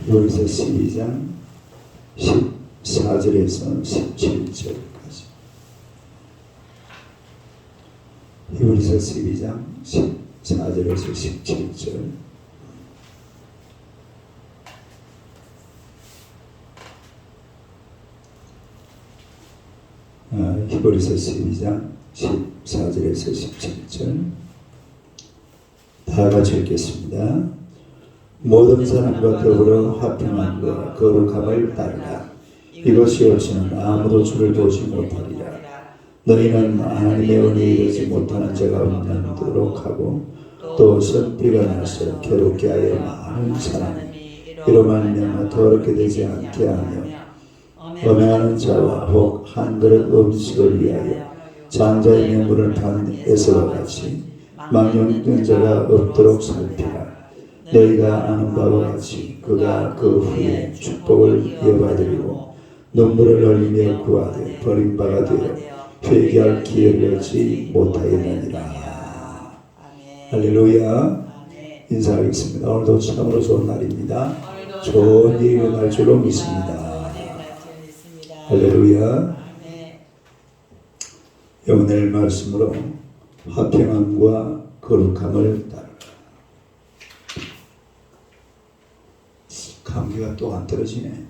히브리서 12장 14절에서 17절까지. 히브리서 12장 14절에서 17절. 히브리서 12장 14절에서 17절 다 같이 읽겠습니다. 모든 사람과 더불어 화평함과 거룩함을 따르라. 이것이 없이는 아무도 주를 보지 못하리라. 너희는 하나님의 은혜에 이르지 못하는 자가 없는도록 하고 또 선비가 나서 괴롭게 하여 많은 사람이 이로 말미암아 더럽게 되지 않게 하며 엄행하는 자와 혹 한 그릇 음식을 위하여 장자의 뇌물을 판 에서와 같이 망령된 자가 없도록 살피라. 너희가 아는 바와 같이 그가 그 후에 축복을 이어받으리고 눈물을 흘리며 구하되 버림받아 되어 회개할 기회를 얻지 못하였느니라. 할렐루야. 인사하겠습니다. 오늘도 참으로 좋은 날입니다. 좋은 일이 일어날 줄로 믿습니다. 할렐루야. 오늘 말씀으로 화평함과 거룩함을 따르라. 감기가 또 안 떨어지네.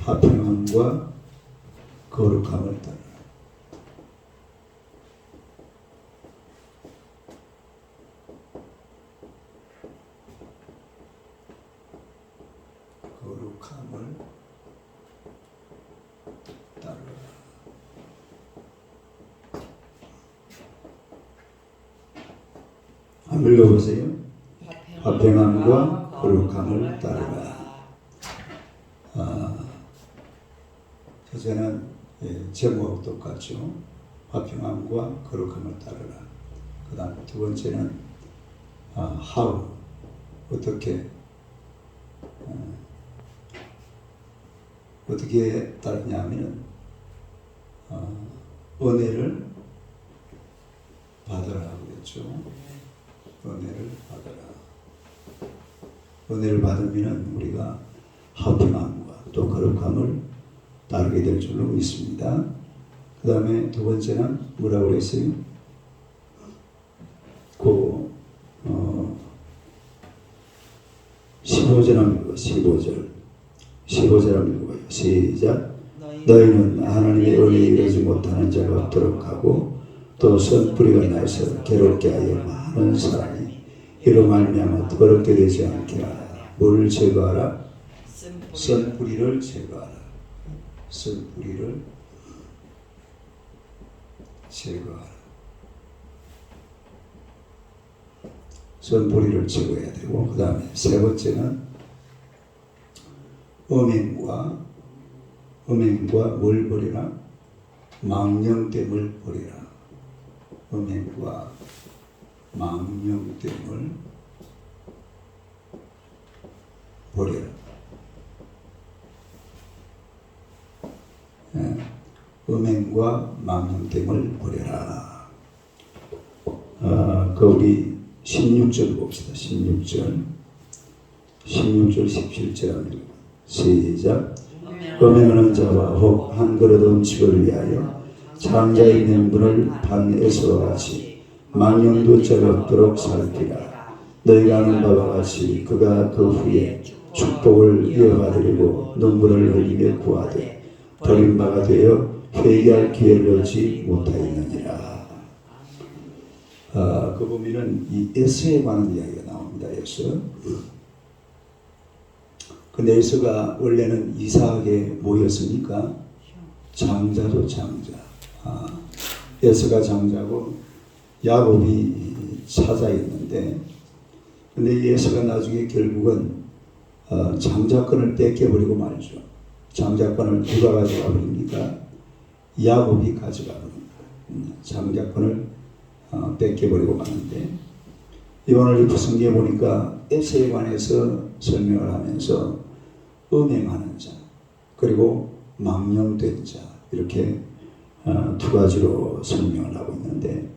화평함과 거룩함을 따르라. 거룩함을 따르라. 한번 읽어보세요. 화평함과 거룩함을 따르라. 저는 제목하고 똑같죠. 화평함과 거룩함을 따르라. 그 다음 두 번째는 how, 어떻게 따르냐면 은혜를 받으라고 그랬죠. 은혜를 받으라. 은혜를 받으면 우리가 화평함과 또 거룩함을 따르게 될 줄로 믿습니다. 그 다음에 두 번째는 뭐라고 그랬어요? 15절 한번 읽어요. 15절 한번 읽어요. 시작. 너희는 하나님의 은혜에 이르지 못하는 자가 없도록 하고 또 선뿌리가 나서 괴롭게 하여 많은 사람이 이로 말미암아 더럽게 되지 않게 하라. 뭐를 제거하라? 선뿌리를 제거하라. 선뿌리를 제거하라. 선뿌리를 제거해야 되고, 그 다음에 세 번째는 음행과 뭘 버리라? 망령됨을 버리라. 음행과 망령됨을 버리라. 음행과 망령됨을 버려라. 우리 16절 봅시다. 16절 17절 합니다. 시작. 음행하는 자와 혹 한 그릇 음식을 위하여 장자의 뇌물을 판 에서와 같이 망령된 자가 없도록 살피라. 너희가 아는 바와 같이 그가 그 후에 축복을 이어받으려고 눈물을 흘리며 구하되 버림받아 되어 회개할 기회를 얻지 못하였느니라. 그 보면은 이 에서에 관한 이야기가 나옵니다. 에서. 근데 에서가 원래는 이삭에 뭐였습니까? 장자죠, 장자. 에서가 장자고 야곱이 차자였는데, 근데 이 에서가 나중에 결국은 장자권을 뺏겨버리고 말죠. 장자권을 누가 가져가 버립니까? 야곱이 가져가 버립니다. 장자권을 뺏겨버리고 마는데, 오늘 이 성경에 보니까 에서에 관해서 설명을 하면서 음행하는 자 그리고 망령된 자 이렇게 두 가지로 설명을 하고 있는데,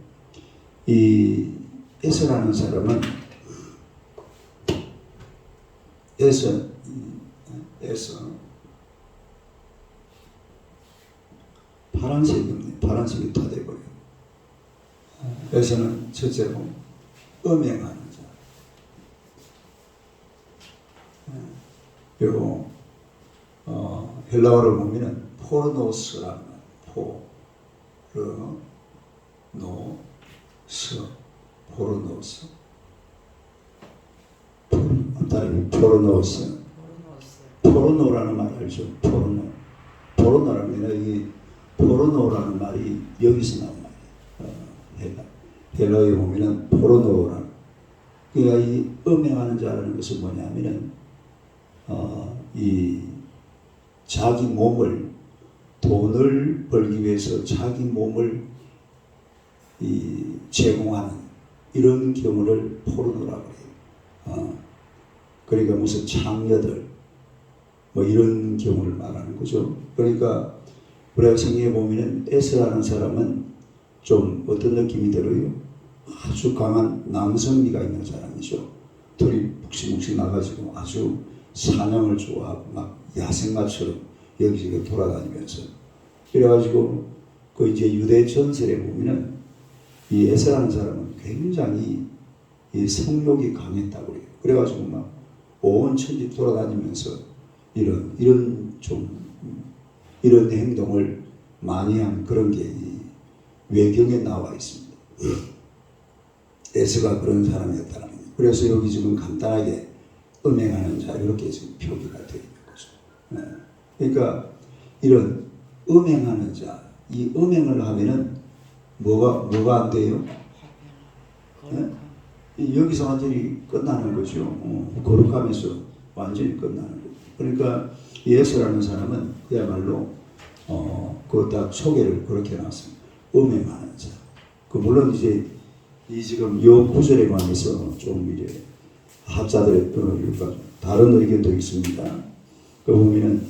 이 에서라는 사람은 에서 파란색이 없네. 파란색이 다 돼버려요. 에서는 첫째로 음행하는 자. 그리고 헬라어를 보면은 포르노스라는 포르노스 포르노라는 말 알죠? 포르노라는 이 포르노라는 말이 여기서 나온 말이에요. 헬라어에 보면은 포르노라는, 그러니까 이 음행하는 자라는 것은 뭐냐면은 이 자기 몸을 돈을 벌기 위해서 자기 몸을 제공하는 이런 경우를 포르노라고 해요. 그러니까 무슨 창녀들 뭐 이런 경우를 말하는 거죠. 그러니까 우리가 성경에 보면은 에스라는 사람은 좀 어떤 느낌이 들어요? 아주 강한 남성미가 있는 사람이죠. 털이 묵직묵직 나가지고 아주 사냥을 좋아하고 막 야생마처럼 여기저기 돌아다니면서, 그래가지고 그 이제 유대 전설에 보면은 이 에스라는 사람은 굉장히 이 성욕이 강했다고 그래요. 그래가지고 막 온 천지 돌아다니면서 이런 행동을 많이 한 그런 게 이 외경에 나와 있습니다. 에스가 그런 사람이었다는 거예요. 그래서 여기 지금 간단하게 음행하는 자 이렇게 지금 표기가 되어 있는 거죠. 그러니까 이런 음행하는 자, 이 음행을 하면은 뭐가 안 돼요? 여기서 완전히 끝나는 거죠. 거룩하면서 완전히 끝나는 거죠. 그러니까 예수라는 사람은 그야말로 그 딱 소개를 그렇게 해놨습니다. 음행하는 자. 물론 이제 이 지금 요 구절에 관해서 좀 이제 학자들의 다른 의견도 있습니다. 그 보면은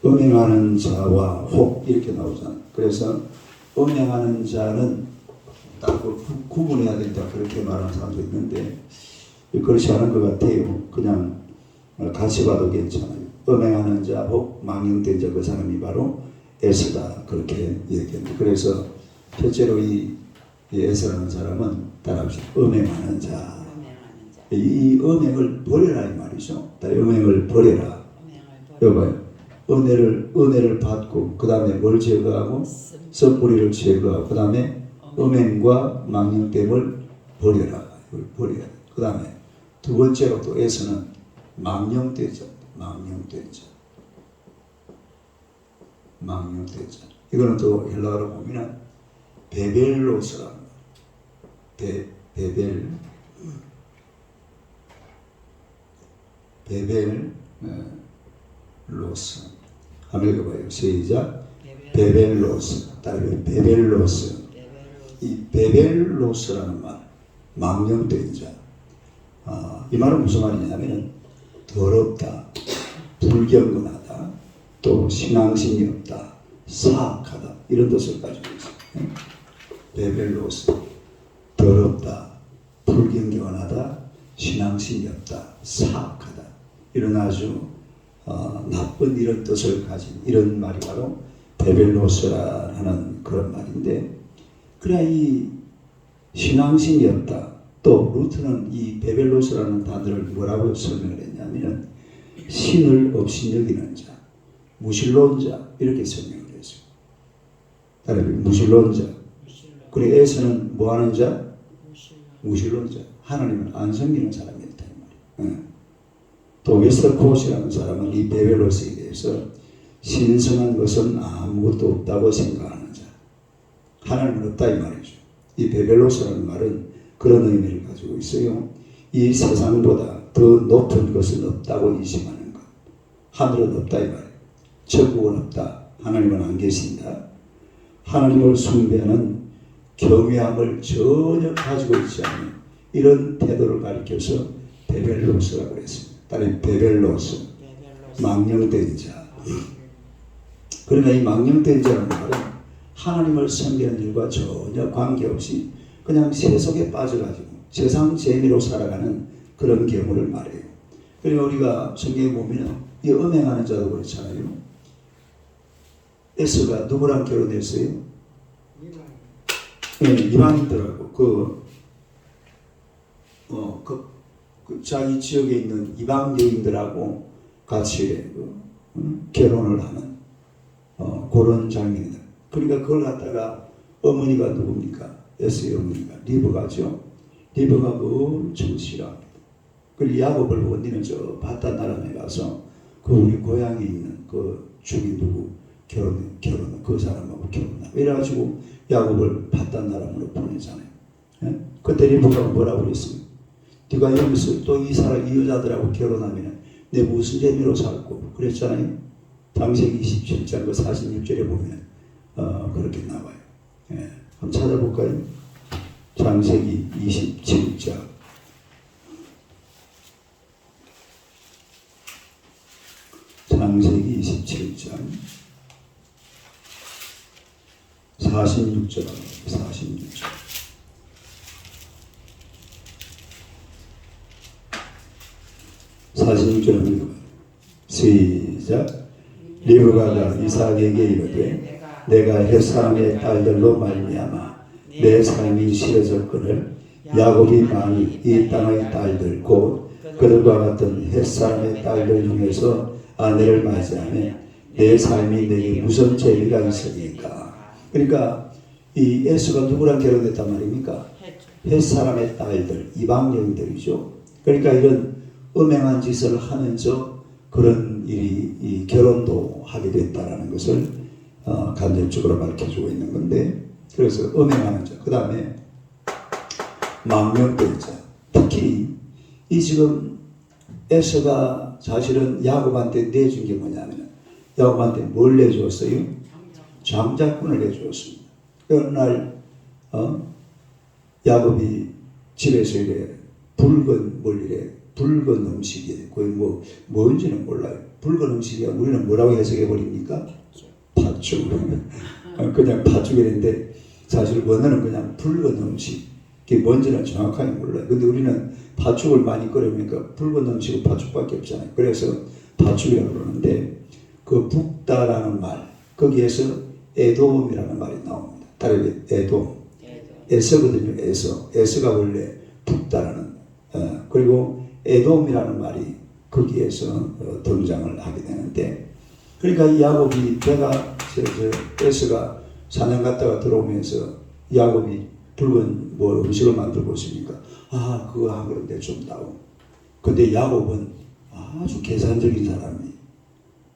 음행하는 자와 혹 이렇게 나오잖아요. 그래서 음행하는 자는 딱 구분해야 된다 그렇게 말하는 사람도 있는데 그렇지 않은 것 같아요. 그냥 같이 봐도 괜찮아요. 음행하는 자 혹 망령된 자 그 사람이 바로 에스다 그렇게 얘기합니다. 그래서 실제로 이 에스라는 사람은 따라합시다. 음행하는 자. 이 음행을 버려라 이 말이죠. 음행을 버려라. 여봐요. 은혜를 받고 그 다음에 뭘 제거하고 썩뿌리를 제거하고 그 다음에 음행과 망령됨을 버려라. 이걸 버려야 돼. 그 다음에 두 번째로 또 에서는 망령된 자. 이거는 또 헬라어로 보면 베벨로스라는 베벨로스. 한번 읽어봐요. 시작. 베벨로스. 따라해요. 베벨로스. 이 베벨로스라는 말, 망령된 자. 이 말은 무슨 말이냐면 더럽다, 불경건하다, 또 신앙심이 없다, 사악하다 이런 뜻을 가지고 있어요. 베벨로스. 더럽다, 불경건하다, 신앙심이 없다, 사악하다 이런 아주 나쁜 이런 뜻을 가진 이런 말이 바로 베벨로스라는 그런 말인데, 그래야 이 신앙심이 없다. 또 루트는 이 베벨로스라는 단어를 뭐라고 설명을 했냐면 신을 없이 여기는 자, 무신론자 이렇게 설명을 했어요. 따라해요. 무신론자. 그리고 에서는 뭐하는 자? 무신론자. 하나님을 안 섬기는 사람이었다 이 말이에요. 또 웨스터코시라는 사람은 이 베벨로스에 대해서 신성한 것은 아무것도 없다고 생각하는 자, 하나님은 없다 이 말이죠. 이 베벨로스라는 말은 그런 의미를 가지고 있어요. 이 세상보다 더 높은 것은 없다고 인식하는 것. 하늘은 없다 이 말이에요. 천국은 없다. 하나님은 안 계신다. 하나님을 숭배하는 경외함을 전혀 가지고 있지 않는 이런 태도를 가리켜서 베벨로스라고 했습니다. 따라서 베벨로스, 망령된 자. 그러나 이 망령된 자라는 말은 하나님을 섬기는 일과 전혀 관계없이 그냥 세속에 빠져가지고 세상 재미로 살아가는 그런 경우를 말해요. 그러니까 우리가 성경에 보면 이 음행하는 자도 그렇잖아요. 에스가 누구랑 결혼했어요? 네, 이방인들하고 자기 지역에 있는 이방 여인들하고 같이 결혼을 하는 그런 장면이다. 그러니까 그걸 갖다가 어머니가 누굽니까? 에스의 어머니가 리브가죠. 리브가 엄청 싫어합니다. 그리고 야곱을 보고 니는 저 바단 나라에 가서 그 우리 고향에 있는 그 죽이 누구 결혼 그 사람하고 결혼하고 이래가지고 야곱을 바단 나라로 보내잖아요. 예? 그때 리브가 뭐라고 그랬어요? 네가 여기서 또 이 여자들하고 결혼하면 내 무슨 재미로 살고 그랬잖아요. 창세기 27장 그 46절에 보면 그렇게 나와요. 예. 한번 찾아볼까요? 창세기 27장 창세기 27장 46절 46절 한번 시작. 리브가가 이삭에게 이르되 내가 햇사람의 딸들로 말미암아 내 삶이 싫어졌거늘 야곱이 만일 이 땅의 딸들 곧 그들과 같은 햇사람의 딸들 중에서 아내를 맞이하면 내 삶이 내게 무슨 재미가 있으니까. 그러니까 이 에스가 누구랑 결혼했단 말입니까? 햇사람의 딸들 이방 여인들이죠. 그러니까 이런 음행한 짓을 하면서 그런 일이 이 결혼도 하게 됐다라는 것을 간접적으로 밝혀주고 있는 건데, 그래서 음행하는 자, 그 다음에 망령된 자, 특히 이 지금 에서가 사실은 야곱한테 내준 게 뭐냐면 야곱한테 뭘 내주었어요? 장자권을 내주었습니다. 어느 날 야곱이 집에서 이래 붉은 음식이 거의 뭔지는 몰라요. 붉은 음식이 우리는 뭐라고 해석해 버립니까? 팥죽. 그냥 팥죽이랬는데 사실 원어는 그냥 붉은 음식. 그게 뭔지는 정확하게 몰라요. 근데 우리는 팥죽을 많이 끓여보니까 붉은 음식은 팥죽밖에 없잖아요. 그래서 팥죽이라고 그러는데 그 붓다라는 말, 거기에서 에돔이라는 말이 나옵니다. 다르게 에돔. 에서거든요. 에서가 원래 붓다라는 그리고 에돔이라는 말이 거기에서 등장을 하게 되는데, 그러니까 이 야곱이 배가 에서가 사냥 갔다가 들어오면서 야곱이 붉은 음식을 만들고 있으니까 그거 한 그릇 내좀 다오. 근데 야곱은 아주 계산적인 사람이,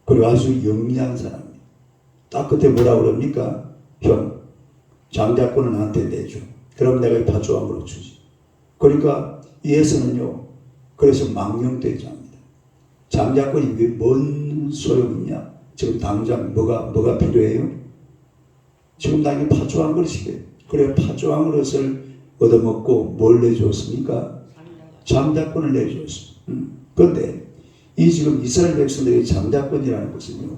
그리고 아주 영리한 사람이. 딱 그때 뭐라 그럽니까? 형, 장자권은 나한테 내줘. 그럼 내가 이 팥죽 한 그릇 주지. 그러니까 이 에서는요, 그래서 망령되자입니다. 장자권이 왜 뭔 소용이냐? 지금 당장 뭐가 필요해요? 지금 나에게 팥죽 한 그릇이게. 그래, 팥죽 한 그릇을 얻어먹고 뭘 내주었습니까? 장자권을 내주었습니다. 그런데 이 지금 이스라엘 백성들의 장자권이라는 것은요,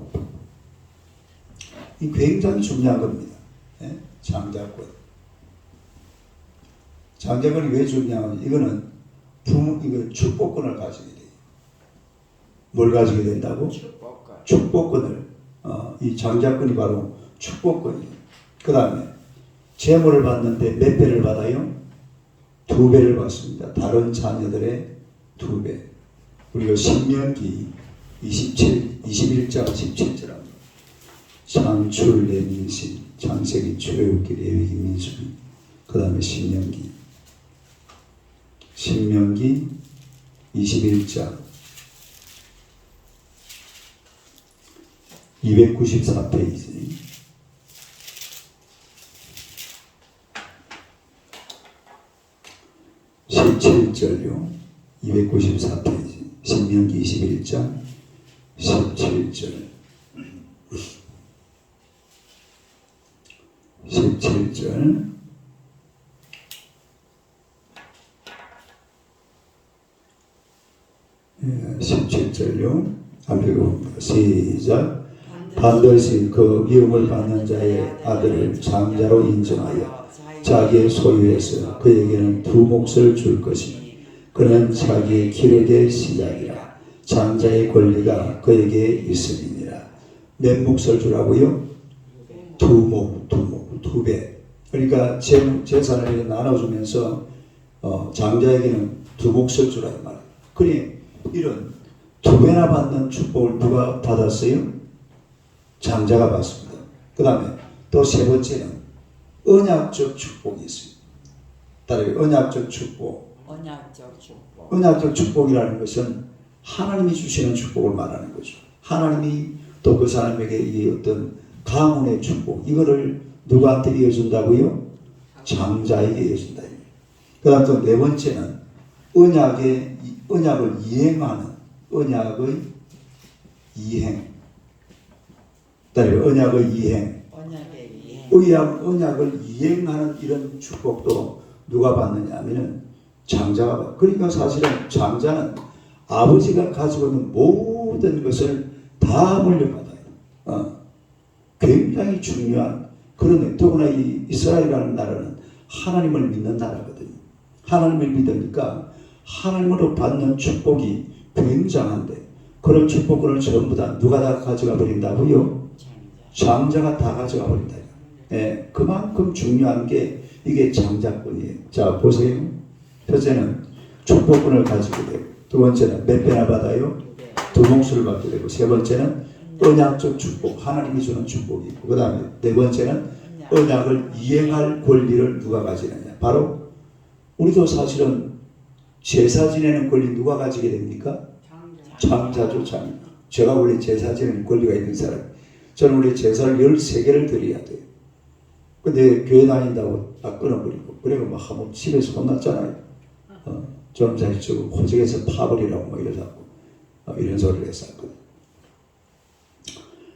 이 굉장히 중요한 겁니다. 예? 장자권. 장자권이 왜 중요하냐? 이거는 이거 축복권을 가지게 돼요. 뭘 가지게 된다고? 축복권을. 이 장자권이 바로 축복권이에요. 그 다음에 재물을 받는데 몇 배를 받아요? 2배를 받습니다. 다른 자녀들의 2배. 우리가 신명기 21장 17절 합니다. 창출 레민신, 창세기 출애굽기 레위기 민수기, 그 다음에 신명기 21장 294페이지. (17절요) 294페이지. 신명기 21장 17절 17절 17절요. 한번 읽어봅니다. 시작. 반드시 그 미움을 받는 자의 아들을 장자로 인정하여 자기의 소유에서 그에게는 2몫을 줄 것이니 그는 자기의 기력의 시작이라. 장자의 권리가 그에게 있음이니라. 몇 몫을 주라고요? 두 배. 그러니까 재산을 이렇게 나눠주면서 장자에게는 두 몫을 주라 이 말이에요. 그러니 이런 두 배나 받는 축복을 누가 받았어요? 장자가 받습니다. 그 다음에 또 세 번째는 언약적 축복이 있어요. 따라서 언약적 축복. 언약적 축복이라는 것은 하나님이 주시는 축복을 말하는 거죠. 하나님이 또 그 사람에게 이 어떤 가문의 축복, 이거를 누구한테 이어준다고요? 장자에게 이어준다. 그 다음 또 네 번째는 언약을 이행하는 언약의 이행. 따라서 언약의 이행. 언약을 이행하는 이런 축복도 누가 받느냐 하면은 장자가 받아요. 그러니까 사실은 장자는 아버지가 가지고 있는 모든 것을 다 물려받아요. 굉장히 중요한 그런, 더구나 이 이스라엘이라는 나라는 하나님을 믿는 나라거든요. 하나님을 믿으니까 하나님으로 받는 축복이 굉장한데 그런 축복을 전부 다 누가 다 가져가 버린다고요? 장자가 다 가져가 버린다. 예, 그만큼 중요한 게 이게 장자권이에요. 자, 보세요. 첫째는 축복권을 가지게 되고, 두 번째는 몇 배나 받아요? 두 몫을 받게 되고, 세 번째는 언약적 축복, 하나님이 주는 축복이 있고, 그 다음에 네 번째는 언약을 이행할 권리를 누가 가지느냐. 바로 우리도 사실은 제사 지내는 권리 누가 가지게 됩니까? 장자죠, 장자. 제가 원래 제사 지내는 권리가 있는 사람. 저는 원래 제사를 13개를 드려야 돼요. 근데 교회 다닌다고 딱 끊어버리고, 그래가 막 한번 집에서 혼났잖아요. 저는 사실 저 호적에서 파버리라고 막 이러자고 이런 소리를 했었거든요.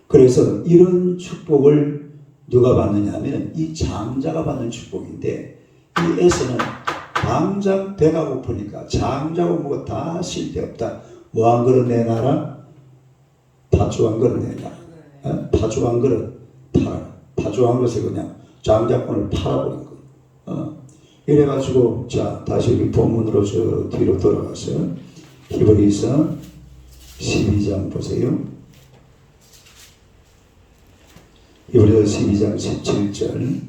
그래서 이런 축복을 누가 받느냐 하면 이 장자가 받는 축복인데, 이 에서는 당장 배가 고프니까 장자고 뭐가 다 쓸데없다. 뭐 한 그릇 내놔라? 파주 한 그릇 내놔라. 파주 한 그릇 팔아라. 파주 한 것을 그냥 장자권을 팔아버린 거예요. 이래가지고, 자, 다시 우리 본문으로 저 뒤로 돌아가서 히브리서 12장 보세요. 히브리서 12장 17절.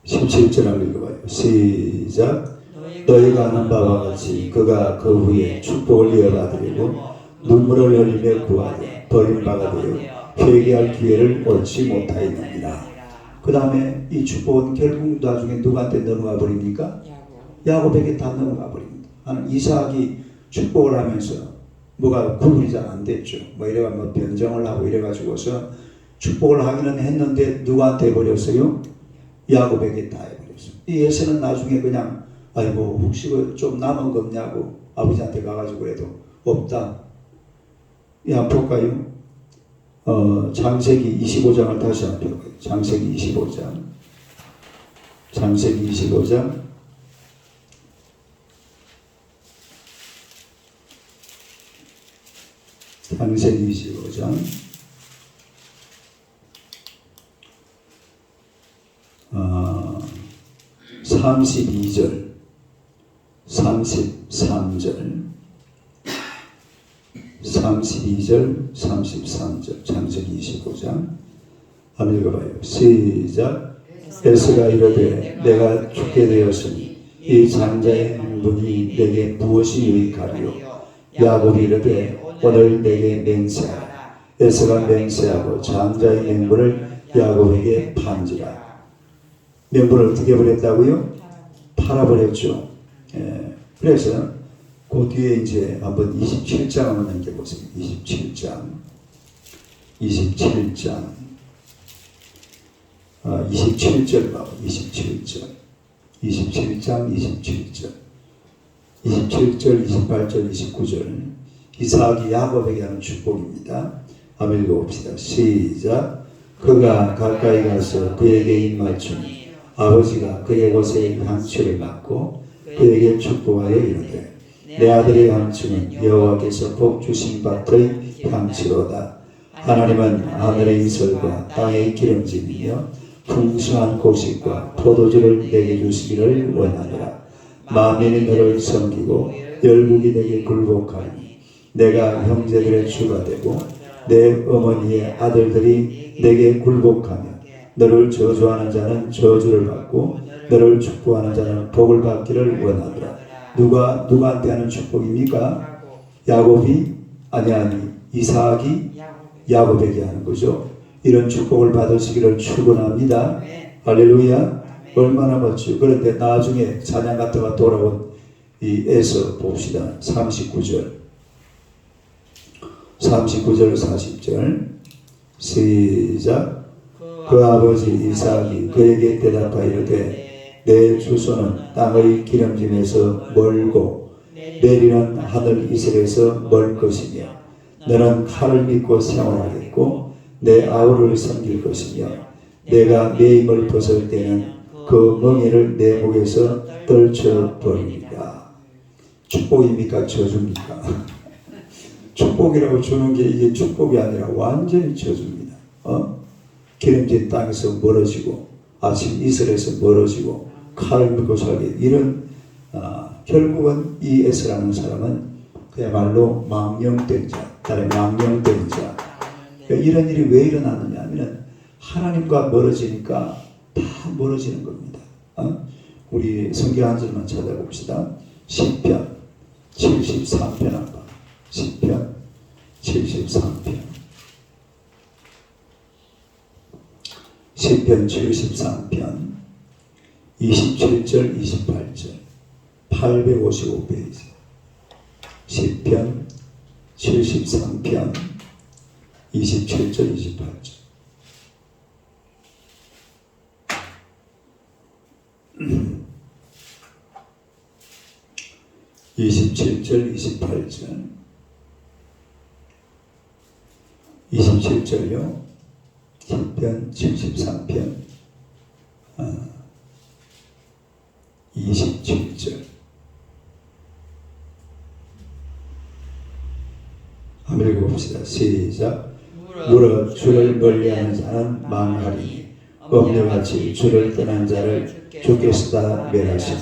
17절 한번 읽어봐요. 시작. 너희가 아는 바와 같이 그가 그 후에 축복을 이어받으려고 눈물을 흘리며 구하되 버림받아 되어 회개할 기회를 얻지 못하였느니라. 그 다음에 이 축복은 결국 나중에 누구한테 넘어가 버립니까? 야곱에게 다 넘어가 버립니다. 이삭이 축복을 하면서 뭐가 구분이 잘 안 됐죠. 뭐 이래가 뭐 변정을 하고 이래가지고서 축복을 하기는 했는데 누구한테 해버렸어요? 야곱에게 다 해버렸어요. 이 에서는 나중에 그냥 아이고 혹시 좀 남은 거 없냐고 아버지한테 가가지고 그래도 없다. 야 볼까요? 창세기 25장을 다시 한번 펴봐요. 창세기 25장. 창세기 25장. 창세기 25장. 32절, 33절, 32절, 33절, 창세기 25장. 한번 읽어봐요. 시작. 에스가 이르되 내가 죽게 되었으니 이 장자의 행분이 내게 무엇이 유익하리요? 야곱이 이르되 오늘 내게 맹세하라. 에스가 맹세하고 장자의 행분을 야곱에게 판지라. 명분을 어떻게 버렸다고요? 팔아버렸죠. 예. 그래서 그 뒤에 이제 한번 27장 한번 넘겨보세요. 27장. 27절 봐. 27절. 27장 27절. 27절, 28절, 29절. 이삭이 야곱에게 하는 축복입니다. 한번 읽어봅시다. 시작. 그가 가까이 가서 그에게 입맞추니 아버지가 그의 옷에 향취를 맡고 그에게 축복하여 이르되 내 아들의 향취는 여호와께서 복 주신 밭의 향취로다. 하나님은 하늘의 이슬과 땅의 기름짐이며 풍성한 곡식과 포도주를 내게 주시기를 원하노라. 만민이 너를 섬기고 열국이 내게 굴복하니 내가 형제들의 주가 되고 내 어머니의 아들들이 내게 굴복하며 너를 저주하는 자는 저주를 받고 너를 축복하는 자는 복을 받기를 원하노라. 누구한테 하는 축복입니까? 야곱이? 아니 이삭이 야곱에게 하는 거죠. 이런 축복을 받으시기를 축원합니다. 할렐루야. 얼마나 멋지요. 그런데 나중에 사냥 갔다가 돌아온 이 에서 봅시다. 39절 40절 시작. 그 아버지 이삭이 그에게 대답하여 이르되 내 주소는 땅의 기름짐에서 멀고 내리는 하늘 이슬에서 멀 것이며 너는 칼을 믿고 생활하겠고 내 아우를 섬길 것이며 내가 내 힘을 벗을 때는 그 멍에를 내 목에서 떨쳐버리리라. 축복입니까? 저주입니까? 축복이라고 주는 게 이게 축복이 아니라 완전히 저주입니다. 기름진 땅에서 멀어지고 아침 이슬에서 멀어지고 칼을 믿고 살게 이런 결국은 이 에스라는 사람은 그야말로 망령된 자, 다른 망령된 자. 그러니까 이런 일이 왜 일어나느냐 하면 하나님과 멀어지니까 다 멀어지는 겁니다. 우리 성경 한 절만 찾아봅시다. 시편 73편 한번. 시편 73편. 시편 73편 27절 28절 855페이지. 시편 73편 27절 28절. (27절) (28절) 27절요. 시편 73편 27절. 한번 읽어봅시다. 시작. 물어 주를 멀리하는 자는 망하리니 엄녀같이 주를 떠난 자를 주께서 멸하시니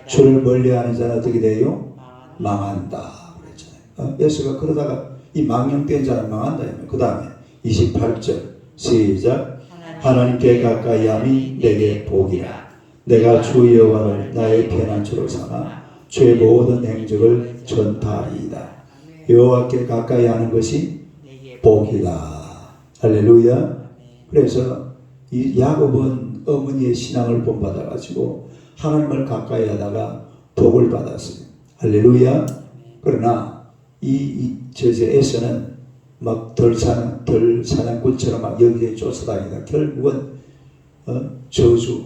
주를 멀리하는 자는 어떻게 돼요? 망한다 그랬잖아요. 예수가 그러다가 이 망령된 자는 망한다. 그 다음에 28절 시작. 하나님께 가까이함이 내게 복이라. 내가 주 여호와를 나의 피난처로 삼아 주의 모든 행적을 전파하리이다. 여호와께 가까이하는 것이 복이다. 할렐루야. 그래서 이 야곱은 어머니의 신앙을 본받아 가지고 하나님을 가까이 하다가 복을 받았어요. 할렐루야. 그러나 이 에서는 막 덜 사냥꾼처럼 막 여기저기 쫓아다니다 결국은 저주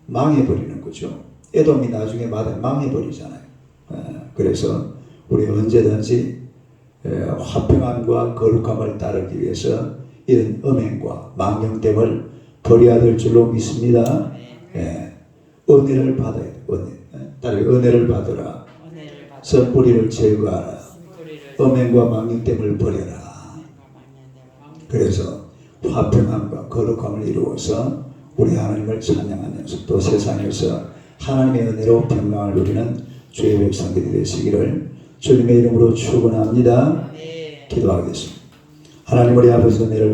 망해버리는 거죠. 에돔이 나중에 망해버리잖아요. 그래서 우리 언제든지 화평함과 거룩함을 따르기 위해서 이런 음행과 망령됨을 버려야 될 줄로 믿습니다. 은혜를 받아야 돼. 은혜를 받으라. 썩뿌리를 제거하라. 음행과 망령됨을 버려라. 그래서 화평함과 거룩함을 이루어서 우리 하나님을 찬양하면서 또 세상에서 하나님의 은혜로 평강을 누리는 주의 백성들이 되시기를 주님의 이름으로 축원합니다. 기도하겠습니다. 하나님 우리 아버지 은혜를